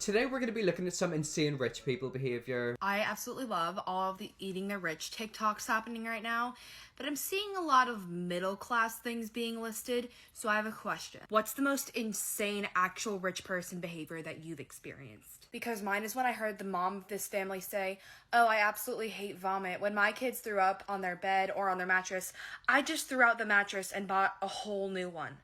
Today we're going to be looking at some insane rich people behavior. I absolutely love all of the eating the rich TikToks happening right now, but I'm seeing a lot of middle class things being listed, so I have a question. What's the most insane actual rich person behavior that you've experienced? Because mine is when I heard the mom of this family say, "Oh, I absolutely hate vomit. When my kids threw up on their bed or on their mattress, I just threw out the mattress and bought a whole new one."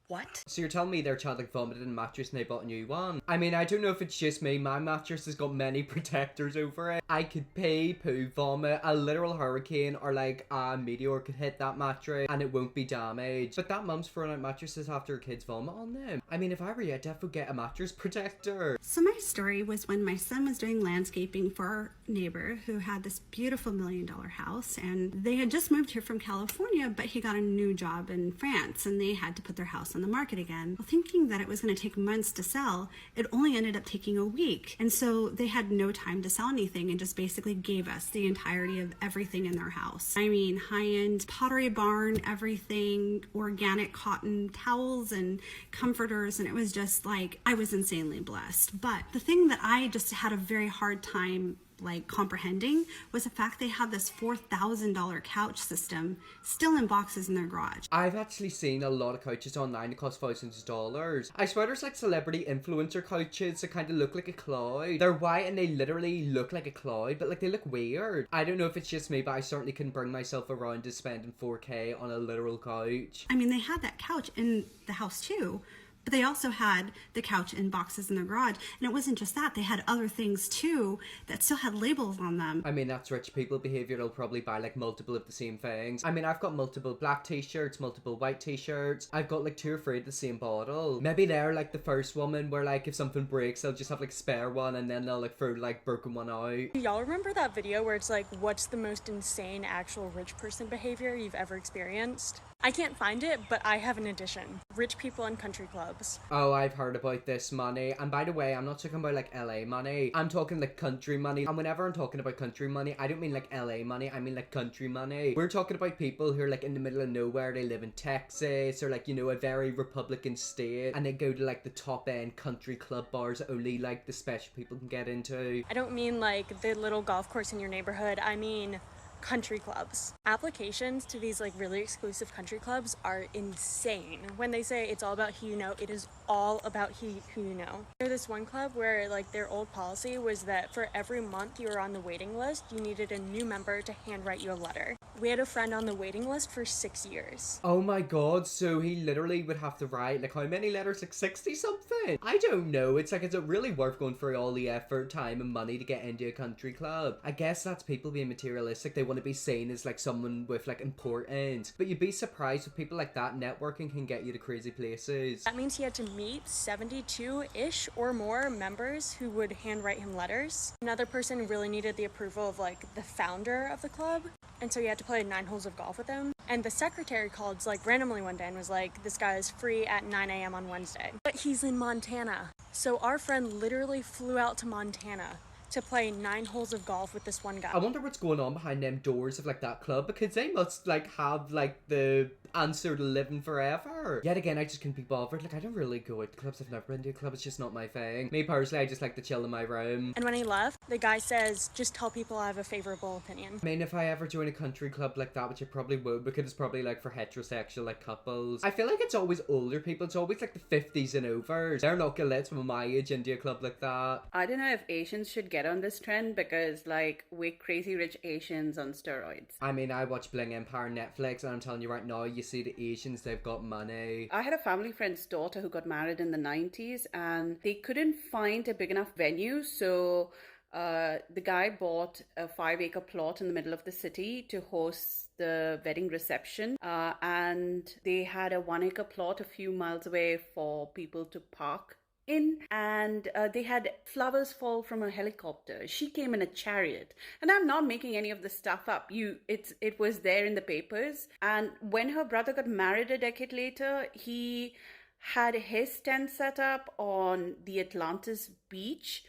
What? So you're telling me their child like vomited in a mattress and they bought a new one? I mean, I don't know if it's just me. My mattress has got many protectors over it. I could pee, poo, vomit. A literal hurricane or like a meteor could hit that mattress and it won't be damaged. But that mum's throwing out mattresses after her kids vomit on them. I mean, if I were you, I'd definitely get a mattress protector. So my story was when my son was doing landscaping for our neighbor who had this beautiful $1 million house, and they had just moved here from California, but he got a new job in France and they had to put their house on the market again. Well, thinking that it was going to take months to sell, it only ended up taking a week. And so they had no time to sell anything and just basically gave us the entirety of everything in their house. I mean, high-end Pottery Barn, everything, organic cotton towels and comforters, and it was just like, I was insanely blessed. But the thing that I just had a very hard time comprehending was the fact they had this $4,000 couch system still in boxes in their garage. I've actually seen a lot of couches online that cost thousands of dollars. I swear there's like celebrity influencer couches that kind of look like a cloud. They're white and they literally look like a cloud, but like they look weird. I don't know if it's just me, but I certainly couldn't bring myself around to spending 4K on a literal couch. I mean, they had that couch in the house too, but they also had the couch in boxes in their garage. And it wasn't just that, they had other things too that still had labels on them. I mean, that's rich people behavior. They'll probably buy like multiple of the same things. I mean, I've got multiple black t-shirts, multiple white t-shirts. I've got like 2 or 3 of the same bottle. Maybe they're like the first woman where like if something breaks, they'll just have like spare one and then they'll like throw like broken one out. Y'all remember that video where it's like, what's the most insane actual rich person behavior you've ever experienced? I can't find it, but I have an addition. Rich people in country clubs. Oh, I've heard about this money. And by the way, I'm not talking about like LA money. I'm talking like country money. And whenever I'm talking about country money, I don't mean like LA money. I mean like country money. We're talking about people who are like in the middle of nowhere. They live in Texas or like, you know, a very Republican state. And they go to like the top end country club bars that only like the special people can get into. I don't mean like the little golf course in your neighborhood. I mean country clubs. Applications to these like really exclusive country clubs are insane. When they say it's all about who you know, it is all about who you know. There's this one club where like their old policy was that for every month you were on the waiting list, you needed a new member to handwrite you a letter. We had a friend on the waiting list for 6 years. Oh my god, so he literally would have to write like how many letters? Like 60 something? I don't know. It's like, is it really worth going through all the effort, time and money to get into a country club? I guess that's people being materialistic. They want to be seen as like someone with like importance. But you'd be surprised with people like that. Networking can get you to crazy places. That means he had to meet 72-ish or more members who would handwrite him letters. Another person really needed the approval of like the founder of the club, and so he had to play 9 holes of golf with him. And the secretary called like randomly one day and was like, this guy is free at 9 a.m. on Wednesday. But he's in Montana. So our friend literally flew out to Montana to play 9 holes of golf with this one guy. I wonder what's going on behind them doors of like that club, because they must like have like the answer to living forever. Yet again, I just couldn't be bothered. Like, I don't really go out to clubs. I've never been to a club. It's just not my thing. Me personally, I just like to chill in my room. And when he left, the guy says, just tell people I have a favorable opinion. I mean, if I ever join a country club like that, which I probably would, because it's probably like for heterosexual like couples, I feel like it's always older people. It's always like the 50s and overs. They're not gonna let someone my age into a club like that. I don't know if Asians should get on this trend because like we're crazy rich Asians on steroids. I mean, I watch Bling Empire on Netflix and I'm telling you right now, you see the Asians, they've got money. I had a family friend's daughter who got married in the 90s and they couldn't find a big enough venue, so the guy bought a 5-acre plot in the middle of the city to host the wedding reception, and they had a 1-acre plot a few miles away for people to park in, and they had flowers fall from a helicopter. She came in a chariot, and I'm not making any of this stuff up. It was there in the papers. And when her brother got married a decade later, he had his tent set up on the Atlantis beach.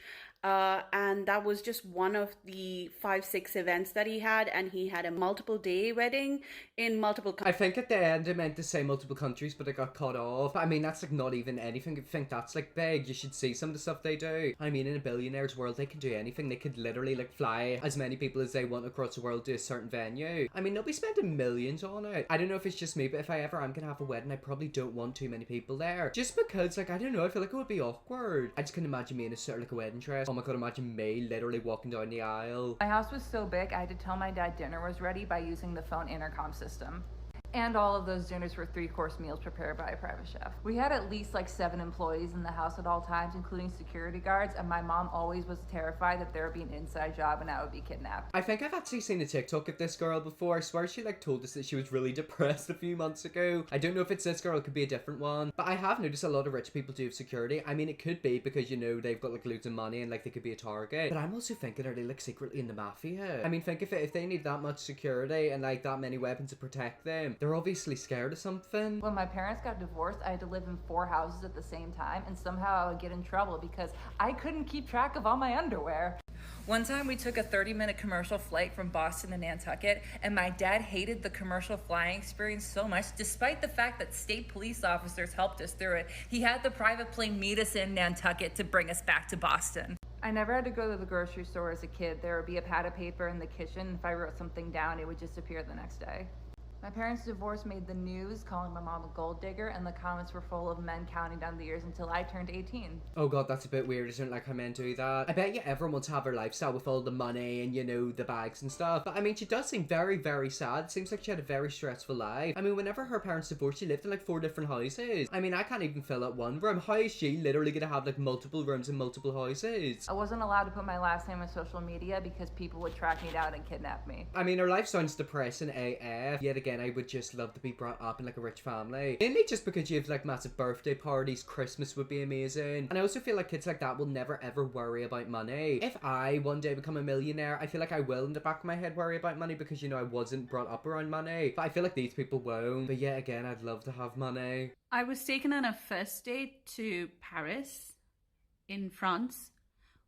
And that was just one of the 5-6 events that he had, and he had a multiple day wedding in multiple I think at the end it meant to say multiple countries, but it got cut off. But I mean, that's like not even anything. I think that's like big. You should see some of the stuff they do. I mean, in a billionaire's world, they can do anything. They could literally like fly as many people as they want across the world to a certain venue. I mean, they'll be spending millions on it. I don't know if it's just me, but if I ever am gonna have a wedding, I probably don't want too many people there. Just because, like, I don't know, I feel like it would be awkward. I just couldn't imagine me in a sort of like a wedding dress. Oh my god, imagine me literally walking down the aisle. My house was so big, I had to tell my dad dinner was ready by using the phone intercom system. And all of those dinners were 3-course meals prepared by a private chef. We had at least like 7 employees in the house at all times, including security guards, and my mom always was terrified that there would be an inside job and I would be kidnapped. I think I've actually seen a TikTok of this girl before. I swear she like told us that she was really depressed a few months ago. I don't know if it's this girl, it could be a different one. But I have noticed a lot of rich people do have security. I mean, it could be because, you know, they've got like loads of money and like they could be a target. But I'm also thinking, are they like secretly in the mafia? I mean, think if they need that much security and like that many weapons to protect them, they're obviously scared of something. When my parents got divorced, I had to live in 4 houses at the same time, and somehow I would get in trouble because I couldn't keep track of all my underwear. One time we took a 30-minute commercial flight from Boston to Nantucket, and my dad hated the commercial flying experience so much, despite the fact that state police officers helped us through it. He had the private plane meet us in Nantucket to bring us back to Boston. I never had to go to the grocery store as a kid. There would be a pad of paper in the kitchen. If I wrote something down, it would disappear the next day. My parents' divorce made the news, calling my mom a gold digger, and the comments were full of men counting down the years until I turned 18. Oh god, that's a bit weird. I don't like how men do that. I bet you everyone wants to have her lifestyle with all the money and, you know, the bags and stuff. But I mean, she does seem very, very sad. It seems like she had a very stressful life. I mean, whenever her parents divorced, she lived in like 4 different houses. I mean, I can't even fill out one room. How is she literally gonna have like multiple rooms in multiple houses? I wasn't allowed to put my last name on social media because people would track me down and kidnap me. I mean, her life sounds depressing AF. Yet again, I would just love to be brought up in like a rich family. Mainly just because you have like massive birthday parties, Christmas would be amazing. And I also feel like kids like that will never ever worry about money. If I one day become a millionaire, I feel like I will in the back of my head worry about money because, you know, I wasn't brought up around money. But I feel like these people won't. But yet again, I'd love to have money. I was taken on a first date to Paris in France,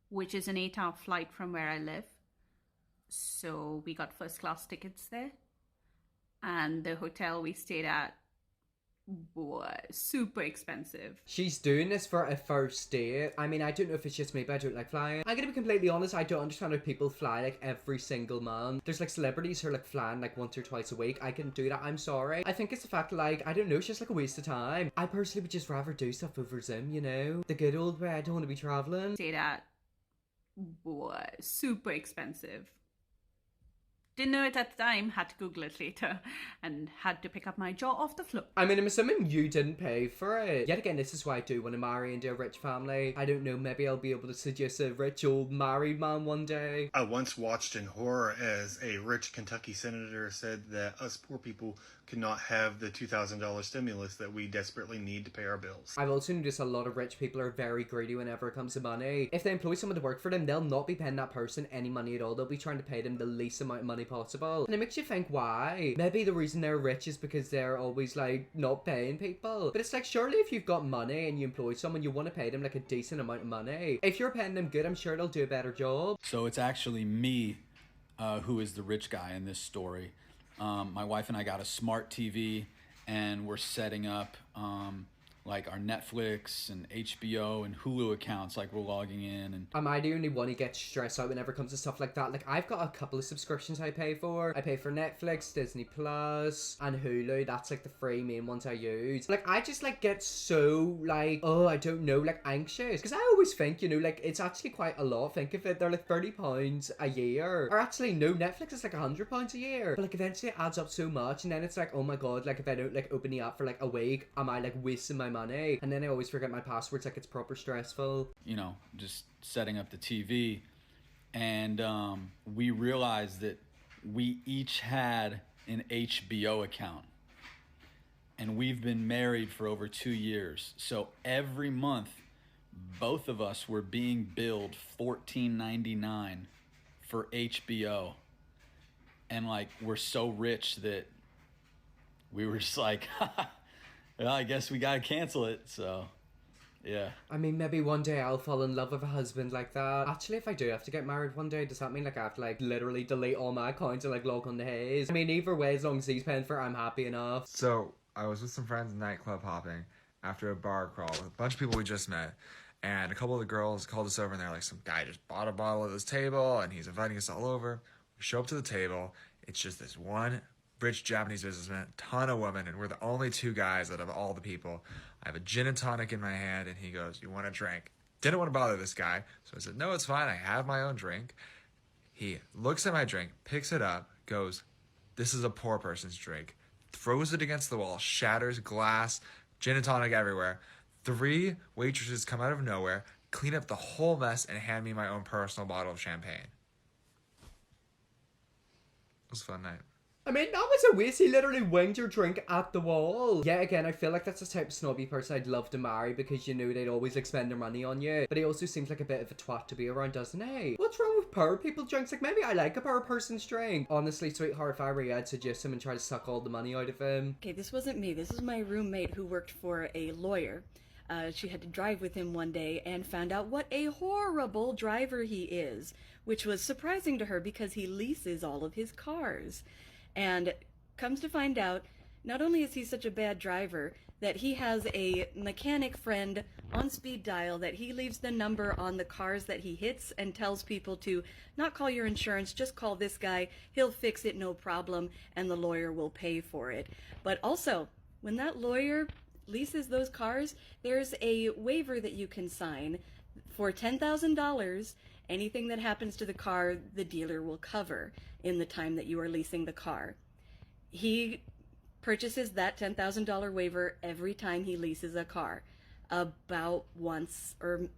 which is an 8-hour flight from where I live. So we got first class tickets there. And the hotel we stayed at was super expensive. She's doing this for a first date. I mean, I don't know if it's just me, but I don't like flying. I'm gonna be completely honest, I don't understand how people fly like every single month. There's like celebrities who are like flying like once or twice a week. I couldn't do that, I'm sorry. I think it's the fact like, I don't know, it's just like a waste of time. I personally would just rather do stuff over Zoom, you know? The good old way, I don't want to be traveling. Stayed at was super expensive. Didn't know it at the time, had to Google it later, and had to pick up my jaw off the floor. I mean, I'm assuming you didn't pay for it. Yet again, this is why I do want to marry into a rich family. I don't know, maybe I'll be able to suggest a rich old married man one day. I once watched in horror as a rich Kentucky senator said that us poor people could not have the $2,000 stimulus that we desperately need to pay our bills. I've also noticed a lot of rich people are very greedy whenever it comes to money. If they employ someone to work for them, they'll not be paying that person any money at all. They'll be trying to pay them the least amount of money possible. And it makes you think why. Maybe the reason they're rich is because they're always like not paying people. But it's like, surely if you've got money and you employ someone, you want to pay them like a decent amount of money. If you're paying them good, I'm sure they'll do a better job. So it's actually me who is the rich guy in this story. My wife and I got a smart TV and we're setting up like our Netflix and HBO and Hulu accounts, like we're logging in. And am I the only one who gets stressed out whenever it comes to stuff like that? Like, I've got a couple of subscriptions I pay for. I pay for Netflix, Disney Plus, and Hulu. That's like the 3 main ones I use. Like, I just like get so like, oh, I don't know, like anxious. Because I always think, you know, like it's actually quite a lot. Think of it, they're like £30 a year. Or actually, no, Netflix is like £100 a year. But like eventually it adds up so much. And then it's like, oh my God, like if I don't like open the app for like a week, am I like wasting my money? And then I always forget my passwords, like it's proper stressful. You know, just setting up the TV. And we realized that we each had an HBO account. And we've been married for over 2 years. So every month, both of us were being billed $14.99 for HBO. And like, we're so rich that we were just like, well, I guess we gotta cancel it. So Yeah. I mean, maybe one day I'll fall in love with a husband like that. Actually, if I do have to get married one day, does that mean like I have to like literally delete all my accounts and like log on to his? I mean, either way, as long as he's paying for it, I'm happy enough. So I was with some friends nightclub hopping after a bar crawl with a bunch of people we just met. And a couple of the girls called us over and they're like, some guy just bought a bottle at this table and he's inviting us all over. We show up to the table. It's just this one rich Japanese businessman, ton of women, and we're the only two guys out of all the people. I have a gin and tonic in my hand, and he goes, "You want a drink?" Didn't want to bother this guy, so I said, "No, it's fine. I have my own drink." He looks at my drink, picks it up, goes, "This is a poor person's drink," throws it against the wall, shatters glass, gin and tonic everywhere. 3 waitresses come out of nowhere, clean up the whole mess, and hand me my own personal bottle of champagne. It was a fun night. I mean, that was a waste. He literally winged your drink at the wall. Yeah, again, I feel like that's the type of snobby person I'd love to marry because, you know, they'd always like spend their money on you. But he also seems like a bit of a twat to be around, doesn't he? What's wrong with poor people drinks? Like, maybe I like a poor person's drink. Honestly, sweetheart, if I were you, I'd suggest him and try to suck all the money out of him. Okay, this wasn't me. This was my roommate who worked for a lawyer. She had to drive with him one day and found out what a horrible driver he is, which was surprising to her because he leases all of his cars. And comes to find out, not only is he such a bad driver, that he has a mechanic friend on speed dial that he leaves the number on the cars that he hits and tells people to not call your insurance, just call this guy, he'll fix it, no problem, and the lawyer will pay for it. But also, when that lawyer leases those cars, there's a waiver that you can sign for $10,000. Anything that happens to the car, the dealer will cover in the time that you are leasing the car. He purchases that $10,000 waiver every time he leases a car, about once or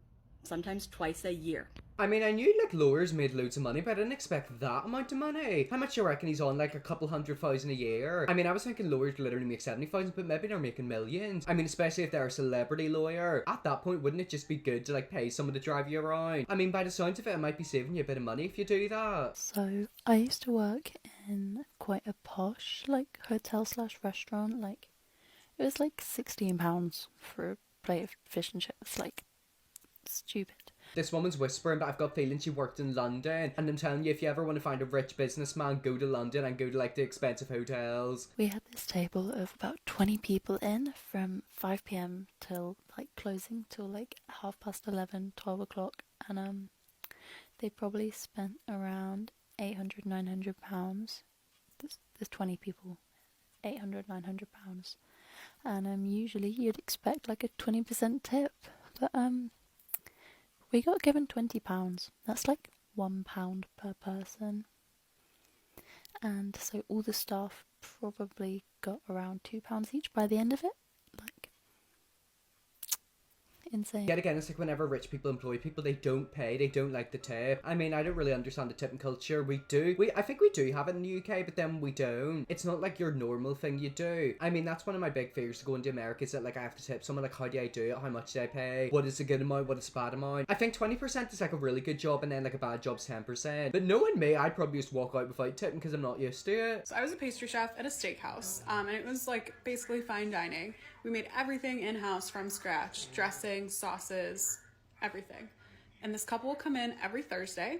sometimes twice a year. I mean, I knew like lawyers made loads of money, but I didn't expect that amount of money. How much do you reckon he's on? Like a couple $100,000 a year? I mean, I was thinking lawyers literally make 70,000, but maybe they're making millions. I mean, especially if they're a celebrity lawyer. At that point, wouldn't it just be good to like pay someone to drive you around? I mean, by the sounds of it, it might be saving you a bit of money if you do that. So I used to work in quite a posh like hotel / restaurant. Like it was like £16 for a plate of fish and chips. Like stupid. This woman's whispering, but I've got feeling she worked in London. And I'm telling you, if you ever want to find a rich businessman, go to London and go to like the expensive hotels. We had this table of about 20 people in from 5 p.m. till like closing till like 11:30, 12 o'clock. And they probably spent around £800-900. There's 20 people, £800-900. And usually you'd expect like a 20% tip. But we got given £20. That's like £1 per person. And so all the staff probably got around £2 each by the end of it. Like, insane. Yet again, it's like whenever rich people employ people, they don't pay, they don't like the tip. I mean, I don't really understand the tipping culture. I think we do have it in the UK, but then we don't. It's not like your normal thing you do. I mean, that's one of my big fears to go into America, is that like I have to tip someone. Like, how do I do it? How much do I pay? What is a good amount? What is a bad amount? I think 20% is like a really good job, and then like a bad job's 10%. But knowing me, I'd probably just walk out without tipping because I'm not used to it. So I was a pastry chef at a steakhouse, and it was like basically fine dining. We made everything in-house from scratch, dressing, sauces, everything. And this couple would come in every Thursday.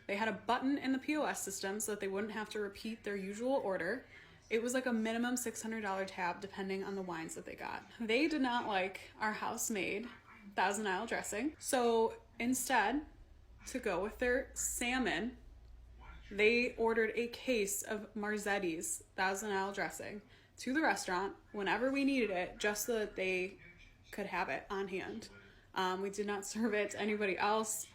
They had a button in the POS system so that they wouldn't have to repeat their usual order. It was like a minimum $600 tab depending on the wines that they got. They did not like our house-made Thousand Isle dressing. So instead, to go with their salmon, they ordered a case of Marzetti's Thousand Isle dressing to the restaurant whenever we needed it, just so that they could have it on hand. We did not serve it to anybody else.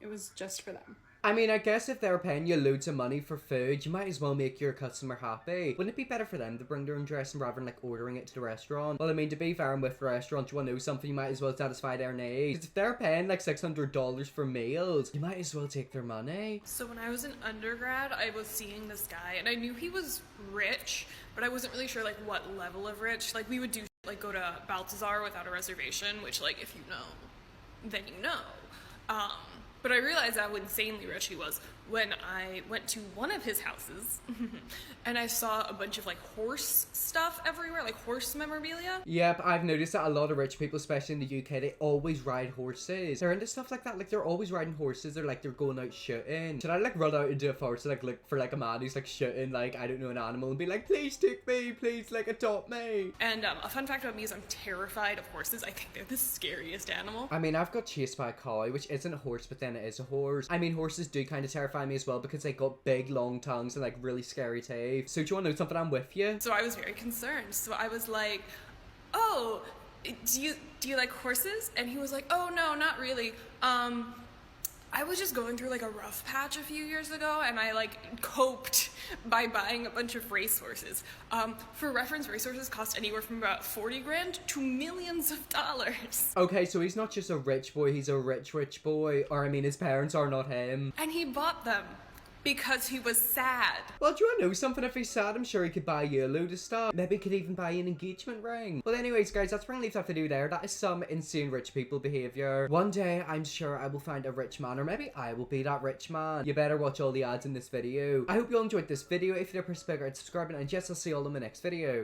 It was just for them. I mean, I guess if they're paying you loads of money for food, you might as well make your customer happy. Wouldn't it be better for them to bring their own dressing rather than like ordering it to the restaurant? Well, I mean, to be fair, and with the restaurant, you want to know something, you might as well satisfy their needs. 'Cause if they're paying like $600 for meals, you might as well take their money. So when I was in undergrad, I was seeing this guy, and I knew he was rich, but I wasn't really sure like what level of rich. Like we would do like go to Balthazar without a reservation, which like if you know, then you know. But I realized how insanely rich he was when I went to one of his houses and I saw a bunch of like horse stuff everywhere, like horse memorabilia. Yep, I've noticed that a lot of rich people, especially in the UK, they always ride horses. They're into stuff like that. Like, they're always riding horses. They're like, they're going out shooting. Should I like run out into a forest to like look for like a man who's like shooting, like, I don't know, an animal and be like, please take me, please, like, adopt me? And a fun fact about me is I'm terrified of horses. I think they're the scariest animal. I mean, I've got chased by a cow, which isn't a horse, but then it is a horse. I mean, horses do kind of terrify me as well because they got big, long tongues and like really scary teeth. So do you want to know something? I'm with you. So I was very concerned. So I was like, oh, do you like horses? And he was like, oh no, not really. I was just going through like a rough patch a few years ago and I like coped by buying a bunch of racehorses. For reference, racehorses cost anywhere from about 40 grand to millions of dollars. Okay, so he's not just a rich boy, he's a rich boy. Or I mean, his parents are not him. And he bought them because he was sad. Well, do you want to know something? If he's sad, I'm sure he could buy you a load of stuff. Maybe he could even buy you an engagement ring. Well, anyways, guys, that's what leaves have to do there. That is some insane rich people behavior. One day, I'm sure I will find a rich man, or maybe I will be that rich man. You better watch all the ads in this video. I hope you all enjoyed this video. If you're a subscribe and yes, I'll see you all in my next video.